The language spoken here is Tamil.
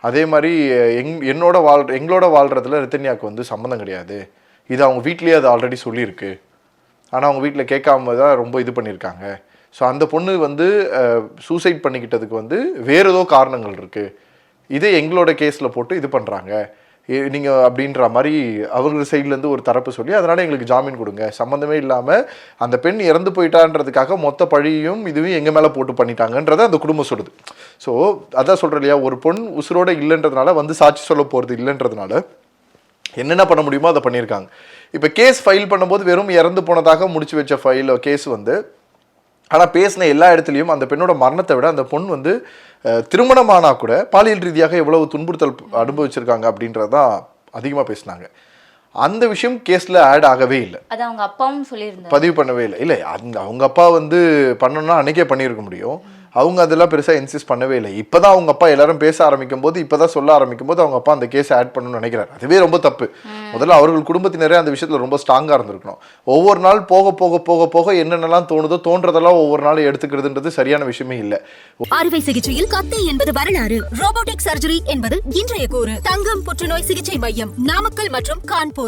அதே மாதிரி எங்களோட வாழ்கிறதுல ரித்தன்யாவுக்கு வந்து சம்மந்தம் கிடையாது, இது அவங்க வீட்லேயே அது ஆல்ரெடி சொல்லியிருக்கு, ஆனால் அவங்க வீட்டில் கேட்காம தான் ரொம்ப இது பண்ணியிருக்காங்க. ஸோ அந்த பொண்ணு வந்து சூசைட் பண்ணிக்கிட்டதுக்கு வந்து வேறு ஏதோ காரணங்கள் இருக்குது, இதே எங்களோட கேஸில் போட்டு இது பண்ணுறாங்க நீங்கள் அப்படின்ற மாதிரி அவங்க சைட்லேருந்து ஒரு தரப்பு சொல்லி, அதனால் எங்களுக்கு ஜாமீன் கொடுங்க, சம்மந்தமே இல்லாமல் அந்த பெண் இறந்து போயிட்டான்றதுக்காக மொத்த பழியும் இதுவும் எங்கள் மேலே போட்டு பண்ணிட்டாங்கன்றதை அந்த குடும்பம் சொல்லுது. ஸோ அதான் சொல்கிறேன் இல்லையா, ஒரு பொண் உசுரோடு இல்லைன்றதுனால வந்து சாட்சி சொல்ல போகிறது இல்லைன்றதுனால என்னென்ன பண்ண முடியுமோ அதை பண்ணியிருக்காங்க. இப்போ கேஸ் ஃபைல் பண்ணும்போது வெறும் இறந்து போனதாக முடிச்சு வச்ச கேஸ் வந்து, ஆனால் பேசின எல்லா இடத்துலையும் அந்த பெண்ணோட மரணத்தை விட அந்த பொண்ணு வந்து திருமணமானா கூட பாலியல் ரீதியாக எவ்வளவு துன்புறுத்தல் அனுபவிச்சிருக்காங்க அப்படின்றது தான் அதிகமாக பேசினாங்க. அந்த விஷயம் கேஸில் ஆட் ஆகவே இல்லை, அது அவங்க அப்பாவும் சொல்லியிருந்தாங்க, பதிவு பண்ணவே இல்லை. இல்லை அவங்க அப்பா வந்து பண்ணணும்னா அன்னைக்கே பண்ணியிருக்க முடியும், அவங்க அதெல்லாம் பெருசாக இன்சிஸ்ட் பண்ணவே இல்லை. இப்போ தான் அவங்க அப்பா எல்லாரும் பேச ஆரம்பிக்கும் போது, இப்போ தான் சொல்ல ஆரம்பிக்கும் போது அவங்க அப்பா அந்த கேஸை ஆட் பண்ணணும்னு நினைக்கிறார். அதுவே ரொம்ப தப்பு. முதல்ல அவர்கள் குடும்பத்தினரே அந்த விஷயத்தில் ரொம்ப ஸ்ட்ராங்காக இருந்திருக்கணும். ஒவ்வொரு நாள் போக போக போக போக என்னென்னலாம் தோணுதோ தோன்றதெல்லாம் ஒவ்வொரு நாளும் எடுத்துக்கிறதுன்றது சரியான விஷயமே இல்லை. அறுவை சிகிச்சையில் கத்தை என்பது வரலாறு, ரோபோட்டிக் சர்ஜரி என்பது இன்றைய கூறு. தங்கம் புற்றுநோய் சிகிச்சை மையம், நாமக்கல் மற்றும் கான்பூர்.